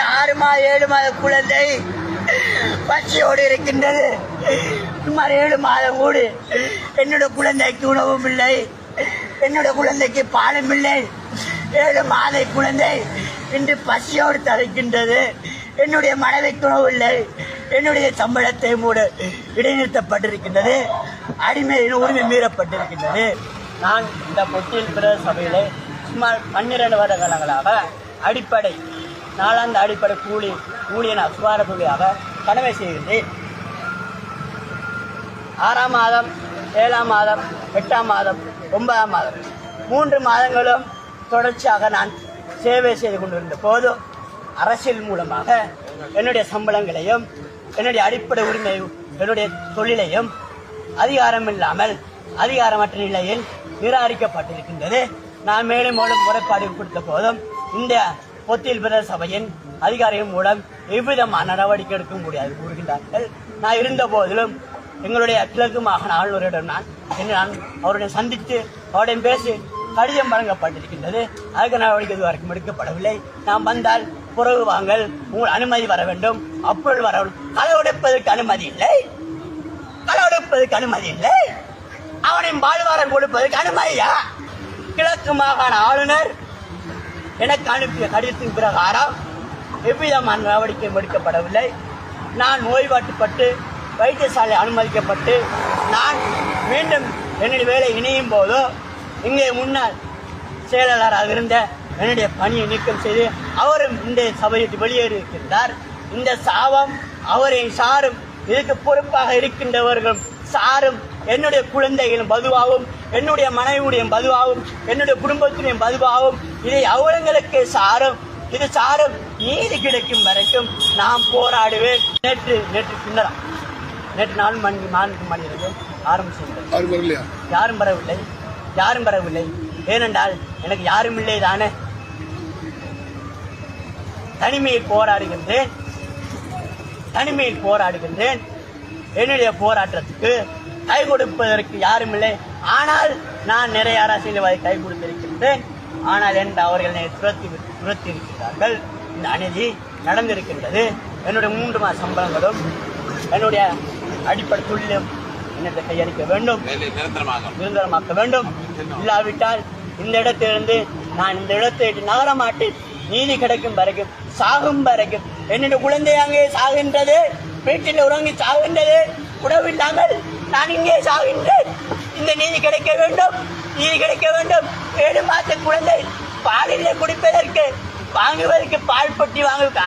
7 மாத குழந்தை பசியோடு இருக்கின்றது. சுமார் 7 மாதம் கூடு என்னோட குழந்தைக்கு உணவும் இல்லை, என்னோட குழந்தைக்கு பாலும் இல்லை. 7 மாத குழந்தை இன்று பசியோடு தவிக்கின்றது. என்னுடைய மனைவிக்கு உணவு இல்லை, என்னுடைய சம்பளத்தை மூட இடைநிறுத்தப்பட்டிருக்கின்றது, அடிமையின் உரிமை மீறப்பட்டிருக்கின்றது. நான் இந்த பொட்டியில் பிரதேச சபையிலே சுமார் 12 வருட காலங்களாக அடிப்படை நாளாந்த அடிப்படை ஊழியன் அசுவார கூலியாக கடமை செய்கின்றேன். 6ஆம் மாதம், 7ஆம் மாதம், 8ஆம் மாதம், 9ஆம் மாதம் 3 மாதங்களும் தொடர்ச்சியாக நான் சேவை செய்து கொண்டிருந்த போது அரசியல் மூலமாக என்னுடைய சம்பளங்களையும் என்னுடைய அடிப்படை உரிமையும் என்னுடைய தொழிலையும் அதிகாரம் இல்லாமல் அதிகாரமற்ற நிலையில் நிராகரிக்கப்பட்டிருக்கின்றது. நான் மேலும் முறைப்பாடு கொடுத்த போதும் இந்த பொத்தியில் பிரதேச சபையின் அதிகாரிகள் மூலம் எவ்விதமான நடவடிக்கை எடுக்க முடியாது கூறுகின்றார்கள். நான் இருந்த போதிலும் எங்களுடைய கிழக்கு மாகாண ஆளுநரிடம் நான் அவருடன் சந்தித்து அவருடன் பேசி கடிதம் வழங்கப்பட்டிருக்கின்றது. அதுக்கு நடவடிக்கை இதுவரைக்கும் எடுக்கப்படவில்லை. நாம் வந்தால் புறவு வாங்கல் உங்கள் அனுமதி வர வேண்டும், அப்பொழுது வர வேண்டும். களவெடுப்பதற்கு அனுமதி இல்லை, களவெடுப்பதற்கு அனுமதி இல்லை, அவனின் வாழ்வாரம் கொடுப்பதற்கு அனுமதியா? கிழக்கு மாகாண ஆளுநர் எனக்கு அனுப்பிய கடிதத்தின் பிரகாரம் எவ்விதமான நடவடிக்கையும் எடுக்கப்படவில்லை. நான் நோய்வாட்டுப்பட்டு வைத்தியசாலை அனுமதிக்கப்பட்டு நான் மீண்டும் என்னுடைய வேலை இணையும் போதோ இங்கே முன்னாள் செயலாளராக இருந்த என்னுடைய பணியை நீக்கம் செய்து அவரும் இந்த சபையை வெளியேறியிருக்கின்றார். இந்த சாபம் அவரின் சாரும் இதுக்கு பொறுப்பாக இருக்கின்றவர்களும் சாரும் என்னுடைய குழந்தைகளின் பதுவாகும், என்னுடைய மனைவியுடைய பதுவாகும், என்னுடைய குடும்பத்தினுடைய பதுவாகும். இதை அவங்களுக்கு சாரும், இது சாரும் நீதி கிடைக்கும் வரைக்கும் நாம் போராடுவேன். நேற்று பின்னரம் நேற்று 4 மணிக்கு ஆரம்பிச்சிருந்தேன். யாரும் வரவில்லை. ஏனென்றால் எனக்கு யாரும் இல்லை தானே. தனிமையில் போராடுகின்றேன். என்னுடைய போராட்டத்துக்கு கை கொடுப்பதற்கு யாரும் இல்லை. ஆனால் நான் நிறைய அரசியல்வாதி கை கொடுத்திருக்கின்றேன். ஆனால் என்று அவர்கள் துரத்தி இருக்கிறார்கள். இந்த அநீதி நடந்திருக்கின்றது. என்னுடைய 3 மாத சம்பளங்களும் என்னுடைய அடிப்படை தொழிலும் என்னத்தை கையளிக்க வேண்டும், நிரந்தரமாக்க வேண்டும். இல்லாவிட்டால் இந்த இடத்திலிருந்து நான் இந்த இடத்தை நகர மாட்டேன். நீதி கிடைக்கும் வரைக்கும், சாகும் வரைக்கும். என்னுடைய குழந்தை அங்கே சாகின்றது, வீட்டில் உறங்கி சாகின்றது, உணவில்லாமல் நான் இங்கே சாகின்றேன். இந்த நீதி கிடைக்க வேண்டும், நீதி கிடைக்க வேண்டும். 7 மாத குழந்தை பாலிலே குடிப்பதற்கு வாங்குவதற்கு பால் பொட்டி வாங்க